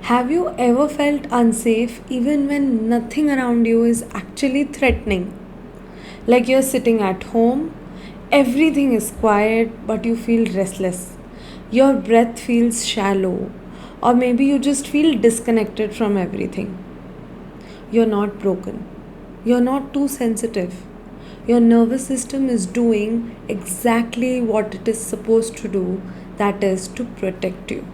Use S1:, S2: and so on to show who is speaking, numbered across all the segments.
S1: Have you ever felt unsafe even when nothing around you is actually threatening? Like you're sitting at home, everything is quiet, but you feel restless. Your breath feels shallow, or maybe you just feel disconnected from everything. You're not broken, you're not too sensitive. Your nervous system is doing exactly what it is supposed to do, that is, to protect you.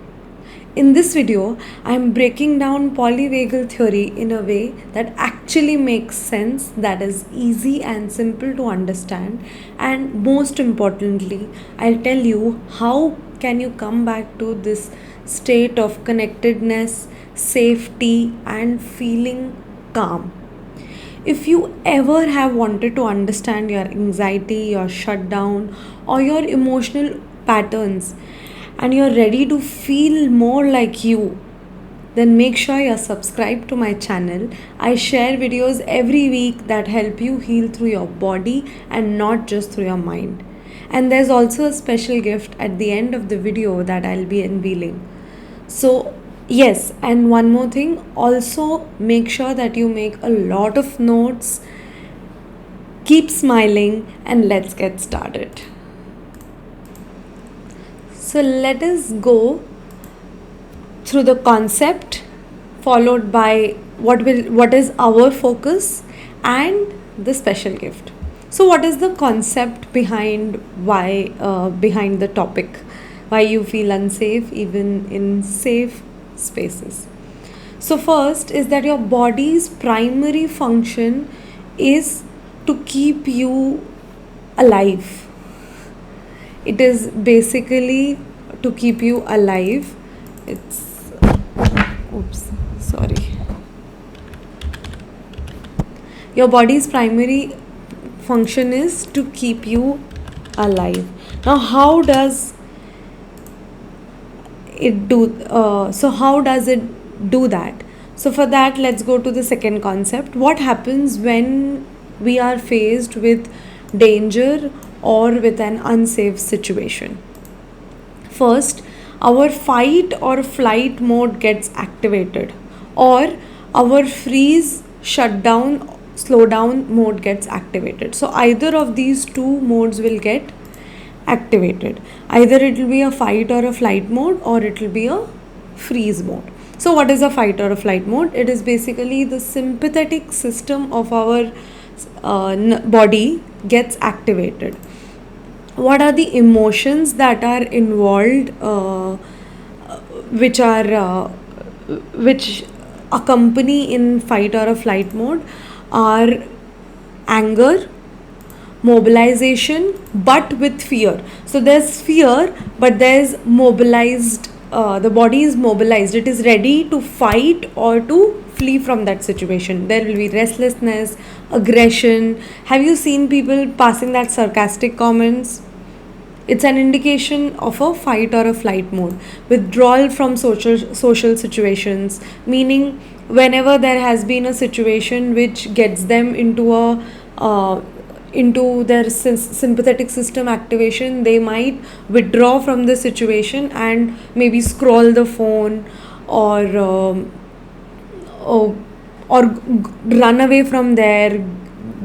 S1: In this video, I am breaking down polyvagal theory in a way that actually makes sense, that is easy and simple to understand, and most importantly, I'll tell you how can you come back to this state of connectedness, safety and feeling calm. If you ever have wanted to understand your anxiety, your shutdown, or your emotional patterns, and you're ready to feel more like you, then make sure you're subscribed to my channel. I share videos every week that help you heal through your body and not just through your mind. And there's also a special gift at the end of the video that I'll be unveiling. So, yes, and one more thing, also make sure that you make a lot of notes, keep smiling, and let's get started. So, let us go through the concept, followed by what is our focus and the special gift. So what is the concept behind behind the topic, why you feel unsafe even in safe spaces? So first is that your body's primary function is to keep you alive. It is basically to keep you alive. It's oops, sorry. Your body's primary function is to keep you alive. Now, how does it do? How does it do that? So, for that, let's go to the second concept. What happens when we are faced with danger or with an unsafe situation? First, our fight or flight mode gets activated, or our freeze, shutdown, slow down mode gets activated. So either of these two modes will get activated. Either it will be a fight or a flight mode, or it will be a freeze mode. So what is a fight or a flight mode? It is basically the sympathetic system of our body gets activated. What are the emotions that are involved, which accompany in fight or a flight mode, are anger, mobilization, but with fear. So there's fear, but there's mobilized, the body is mobilized, it is ready to fight or to flee from that situation. There will be restlessness, aggression. Have you seen people passing that sarcastic comments? It's an indication of a fight or a flight mode. Withdrawal from social situations, meaning whenever there has been a situation which gets them into their sympathetic system activation, they might withdraw from the situation and maybe scroll the phone, or run away from there,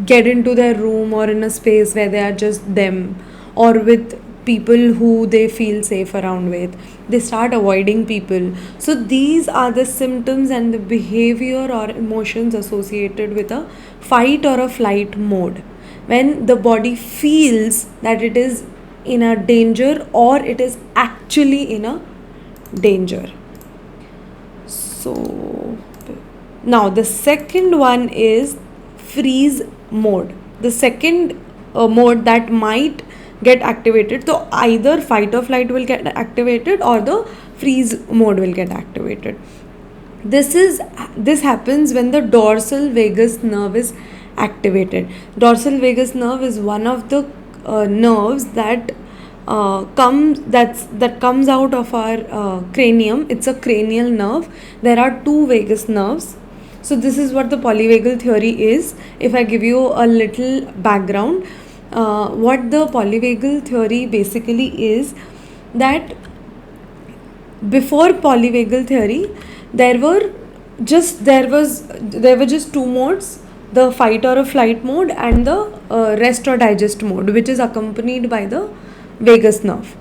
S1: get into their room or in a space where they are just them, or with people who they feel safe around with. They start avoiding people. So these are the symptoms and the behavior or emotions associated with a fight or a flight mode, when the body feels that it is in a danger or it is actually in a danger. So now the second one is freeze mode. The second mode that might get activated, so either fight or flight will get activated or the freeze mode will get activated. This happens when the dorsal vagus nerve is activated. Dorsal vagus nerve is one of the nerves that comes out of our cranium. It's a cranial nerve. There are two vagus nerves. So this is what the polyvagal theory is. If I give you a little background, what the polyvagal theory basically is, that before polyvagal theory there were there were just two modes: the fight or a flight mode and the rest or digest mode, which is accompanied by the vagus nerve.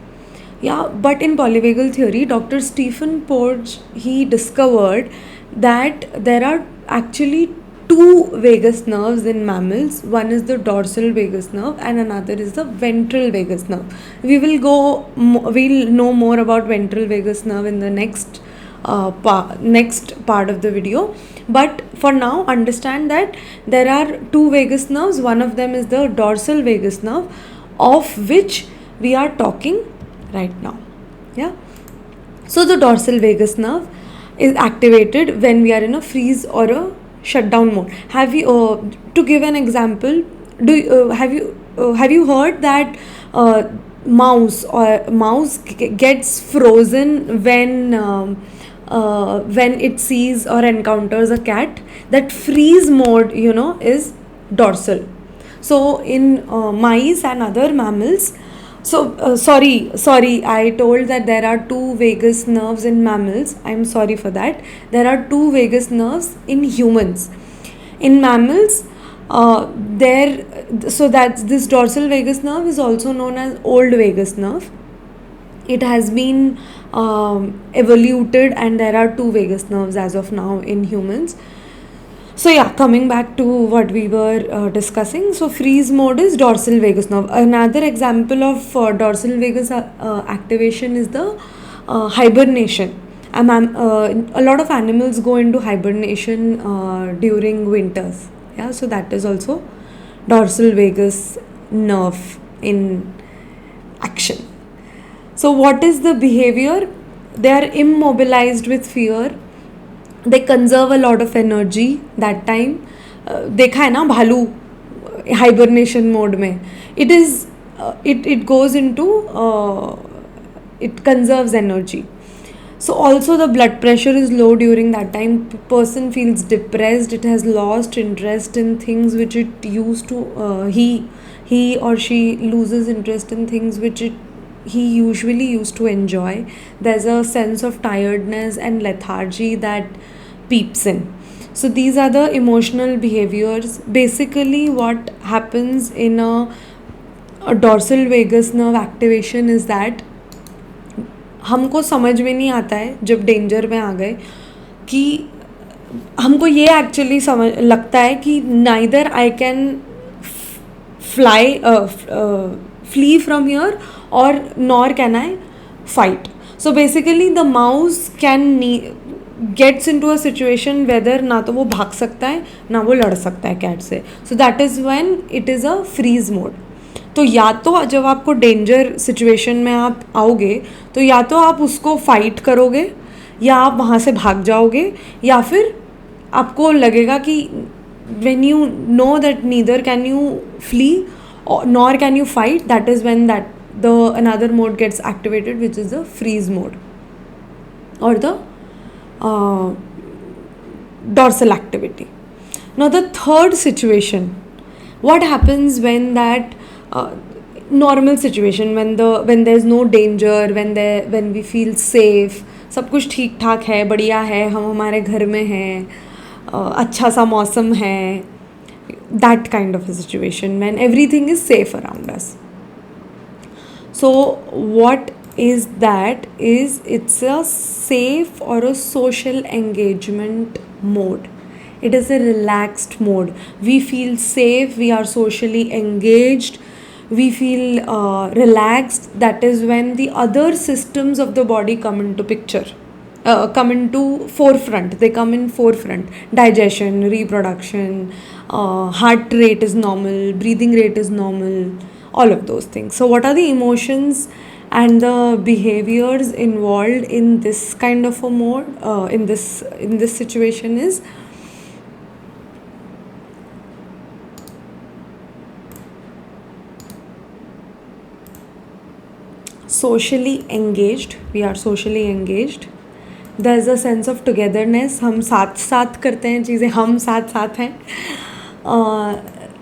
S1: Yeah, but in polyvagal theory, Dr. Stephen Porges, he discovered that there are actually two vagus nerves in mammals. One is the dorsal vagus nerve and another is the ventral vagus nerve. We'll know more about ventral vagus nerve in the next part of the video. But for now, understand that there are two vagus nerves. One of them is the dorsal vagus nerve, of which we are talking right now. Yeah. So the dorsal vagus nerve is activated when we are in a freeze or a shutdown mode. Have you to give an example? Have you heard that mouse gets frozen when it sees or encounters a cat? That freeze mode, is dorsal. So in mice and other mammals, sorry, I told that there are two vagus nerves in mammals. I'm sorry for that. There are two vagus nerves in humans. In mammals, that's this dorsal vagus nerve is also known as old vagus nerve. It has been evoluted, and there are two vagus nerves as of now in humans. So yeah, coming back to what we were discussing. So freeze mode is dorsal vagus nerve. Another example of dorsal vagus activation is the hibernation. A lot of animals go into hibernation during winters. Yeah, so that is also dorsal vagus nerve in action. So what is the behavior? They are immobilized with fear. They conserve a lot of energy that time. देखा है ना भालू hibernation mode में. It goes into it conserves energy. So also the blood pressure is low during that time. Person feels depressed. It has lost interest in things which it used to. He or she loses interest in things which he usually used to enjoy. There's a sense of tiredness and lethargy that peeps in. So these are the emotional behaviors. Basically what happens in a dorsal vagus nerve activation is that हमको समझ में नहीं आता है जब danger में आ गए कि हमको ये एक्चुअली समझ लगता है कि neither I can flee from here or nor can I fight. So basically the mouse gets into a situation whether ना तो वो भाग सकता है ना वो लड़ सकता है कैट से. So that is when it is a freeze mode. तो या तो जब आपको डेंजर सिचुएशन में आप आओगे तो या तो आप उसको फाइट करोगे या आप वहाँ से भाग जाओगे, या फिर आपको लगेगा कि when you know that neither can you flee nor can you fight, that is when another mode gets activated, which is the freeze mode or the dorsal activity. Now the third situation, what happens when that normal situation, when there's no danger, when we feel safe, सब कुछ ठीक ठाक है, बढ़िया है, हम हमारे घर में हैं, अच्छा सा मौसम है, that kind of a situation when everything is safe around us. So what is that? It's a safe or a social engagement mode. It is a relaxed mode. We feel safe, we are socially engaged, we feel relaxed. That is when the other systems of the body come into picture, come into forefront. They come in forefront. Digestion, reproduction, heart rate is normal, breathing rate is normal, all of those things. So what are the emotions and the behaviors involved in this kind of a mode, in this situation is socially engaged. We are socially engaged. There's a sense of togetherness. हम साथ साथ करते हैं चीज़ें, हम साथ साथ हैं.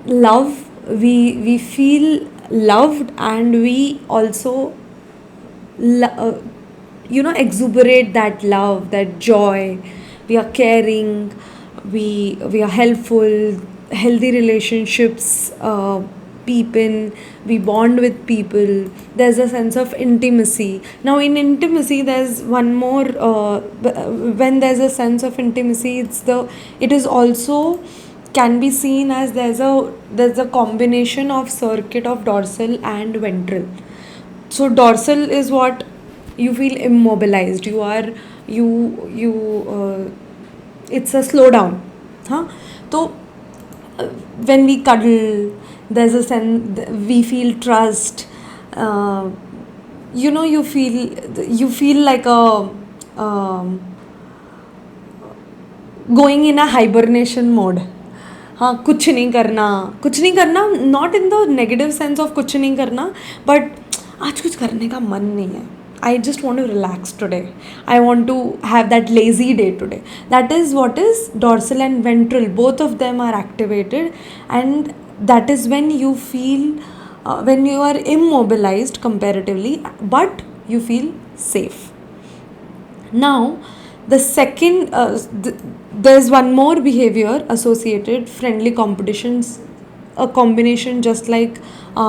S1: Love, we feel loved, and we also exuberate that love, that joy, we are caring, we are helpful, healthy relationships deepen, we bond with people, there's a sense of intimacy. Now in intimacy there's one more when there's a sense of intimacy, it is also can be seen as there's a combination of circuit of dorsal and ventral. So dorsal is what you feel immobilized, it's a slowdown, huh? So when we cuddle, there's a sense, we feel trust, you feel like a going in a hibernation mode. हाँ, कुछ नहीं करना not in the negative sense of कुछ नहीं करना, but आज कुछ करने का मन नहीं है. I just want to relax today. I want to have that lazy day today. That is what is dorsal and ventral. Both of them are activated, and that is when you feel, when you are immobilized comparatively, but you feel safe. Now, the second, there's one more behavior associated, friendly competitions, a combination just like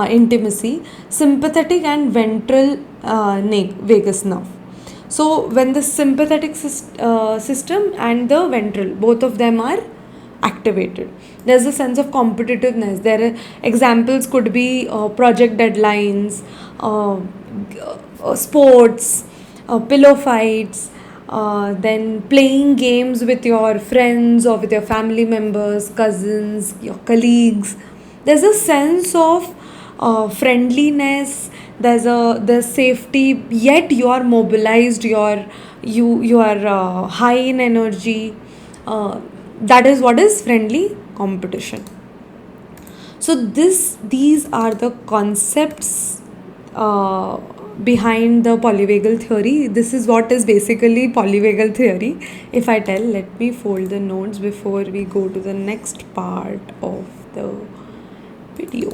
S1: intimacy, sympathetic and ventral vagus nerve. So when the sympathetic system and the ventral, both of them are activated, there's a sense of competitiveness. There are examples could be project deadlines, sports, pillow fights, then playing games with your friends or with your family members, cousins, your colleagues. There's a sense of friendliness, there's safety, yet you are mobilized, you are high in energy. That is what is friendly competition. So these are the concepts behind the polyvagal theory. This is what is basically polyvagal theory. If I tell, let me fold the notes before we go to the next part of the video.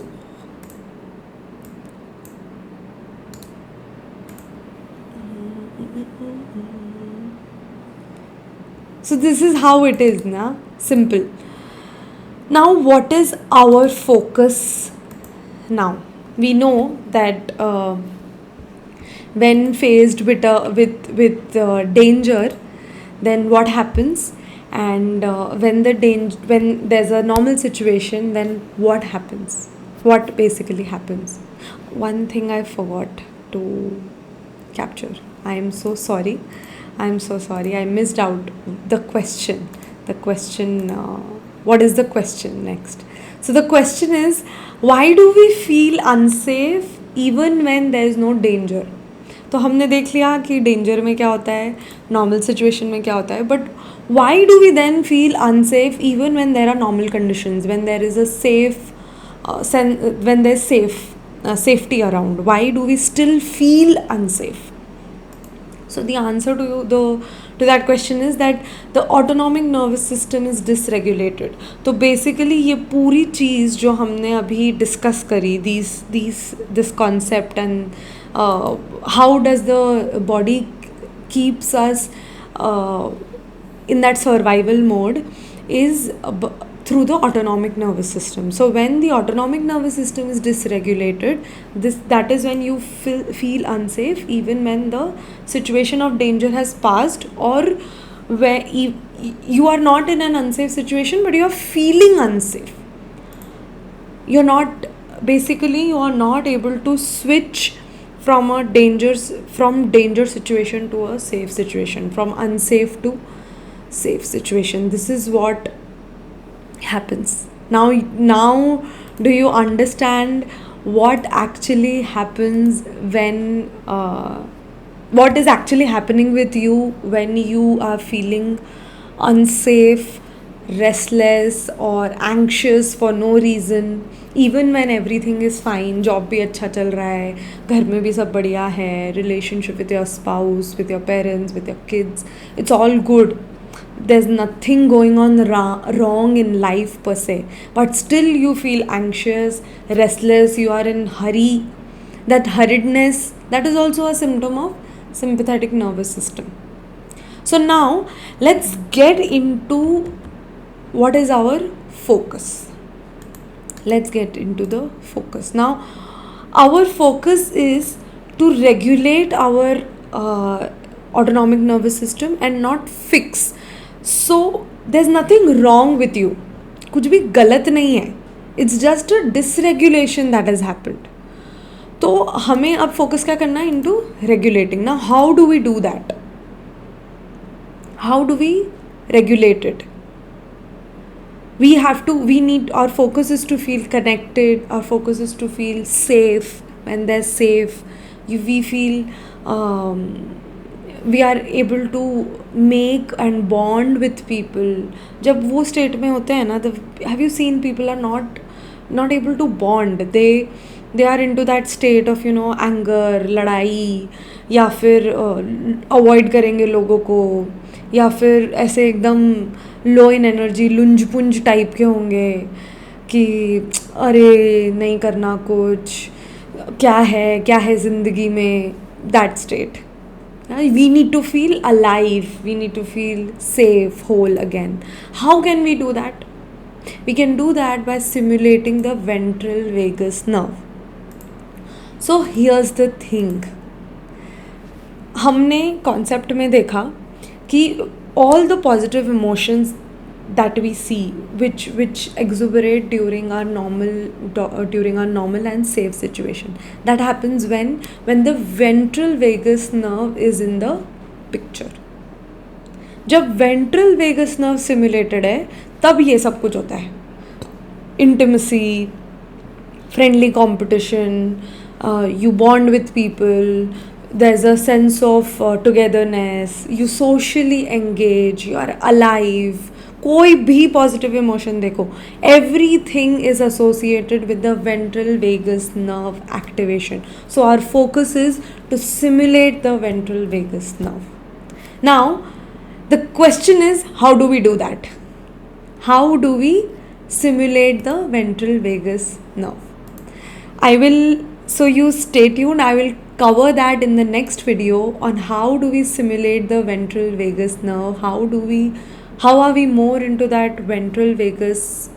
S1: So this is how it is, na? Simple. Now what is our focus now? We know that when faced with danger, then what happens, and when there's a normal situation, then what happens, what basically happens. One thing I forgot to capture. I am so sorry, I missed out the question. What is the question next? So the question is, why do we feel unsafe even when there is no danger? तो हमने देख लिया कि danger में क्या होता है, normal situation में क्या होता है, but why do we then feel unsafe even when there are normal conditions, when there is a when there is safety around? Why do we still feel unsafe? So the answer to that question is that the autonomic nervous system is dysregulated. तो basically ये पूरी चीज़ जो हमने अभी discuss करी, this concept, and how does the body keeps us in that survival mode is through the autonomic nervous system. So when the autonomic nervous system is dysregulated, that is when you feel unsafe even when the situation of danger has passed, or where you are not in an unsafe situation but you are feeling unsafe. You are not able to switch from danger situation to a safe situation, from unsafe to safe situation. This is what happens. Now do you understand what actually happens when what is actually happening with you when you are feeling unsafe, restless or anxious for no reason, even when everything is fine, job भी अच्छा चल रहा है, घर में भी सब बढ़िया है, relationship with your spouse, with your parents, with your kids, it's all good, there's nothing going on wrong in life per se, but still you feel anxious, restless, you are in hurry. That hurriedness, that is also a symptom of sympathetic nervous system. So now let's get into what is our focus. Let's get into the focus. Now our focus is to regulate our autonomic nervous system and not fix. So there's nothing wrong with you, कुछ भी गलत नहीं है, it's just a dysregulation that has happened. तो हमें अब focus क्या करना है? into regulating. Now how do we do that? How do we regulate it? We need, our focus is to feel connected, our focus is to feel safe. When they're safe, we feel we are able to make and bond with people. जब वो state में होते हैं ना, have you seen people are not able to bond? They are into that state of anger, लड़ाई, या फिर avoid करेंगे लोगों को, या फिर ऐसे एकदम लो इन एनर्जी लुंज पुंज टाइप के होंगे कि अरे नहीं करना कुछ, क्या है ज़िंदगी में, that state. We need to feel alive, we need to feel safe, whole again. How can we do that? We can do that by stimulating the ventral vagus nerve. So here's the thing. हमने concept में देखा कि all the positive emotions that we see which exuberate during our normal and safe situation, that happens when the ventral vagus nerve is in the picture. जब ventral vagus nerve stimulated है तब ये सब कुछ होता है. Intimacy, friendly competition, you bond with people, there's a sense of togetherness, you socially engage, you are alive. कोई भी पॉजिटिव इमोशन देखो, everything is associated with the ventral vagus nerve activation. So our focus is to stimulate the ventral vagus nerve. Now the question is, how do we do that? How do we simulate the ventral vagus nerve? So you stay tuned, I will cover that in the next video on how do we simulate the ventral vagus nerve, how are we more into that ventral vagus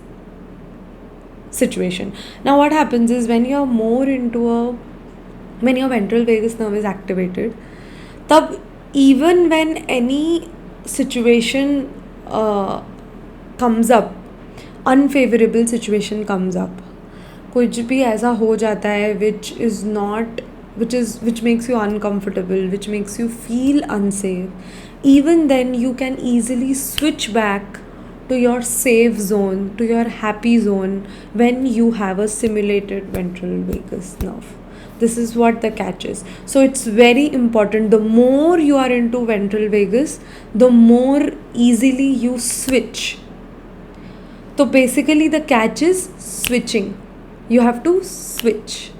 S1: situation. Now what happens is when your ventral vagus nerve is activated, tab even when any situation comes up, unfavorable situation comes up, कुछ भी ऐसा हो जाता है which makes you uncomfortable, which makes you feel unsafe, even then you can easily switch back to your safe zone, to your happy zone, when you have a stimulated ventral vagus nerve. This is what the catch is. So it's very important, the more you are into ventral vagus, the more easily you switch. So basically the catch is switching. You have to switch.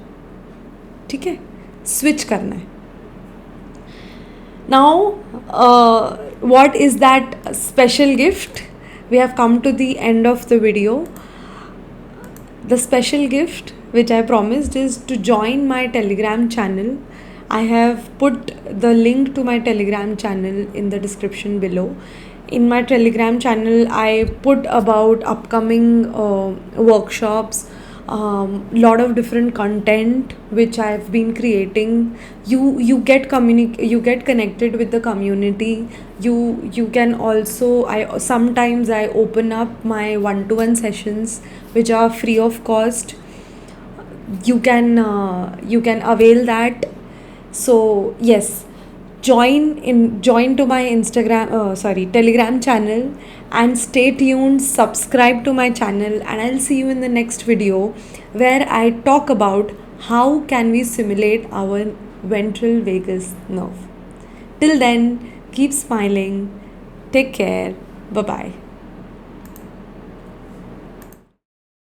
S1: ठीक है, switch करना है. Now what is that special gift? We have come to the end of the video. The special gift which I promised is to join my Telegram channel. I have put the link to my Telegram channel in the description below. In my Telegram channel I put about upcoming workshops, lot of different content which I've been creating. You get connected with the community. You can also, sometimes I open up my one-to-one sessions which are free of cost. You can avail that. So yes, join to my Telegram channel and stay tuned, subscribe to my channel, and I'll see you in the next video where I talk about how can we simulate our ventral vagus nerve. Till then, keep smiling, take care, bye bye.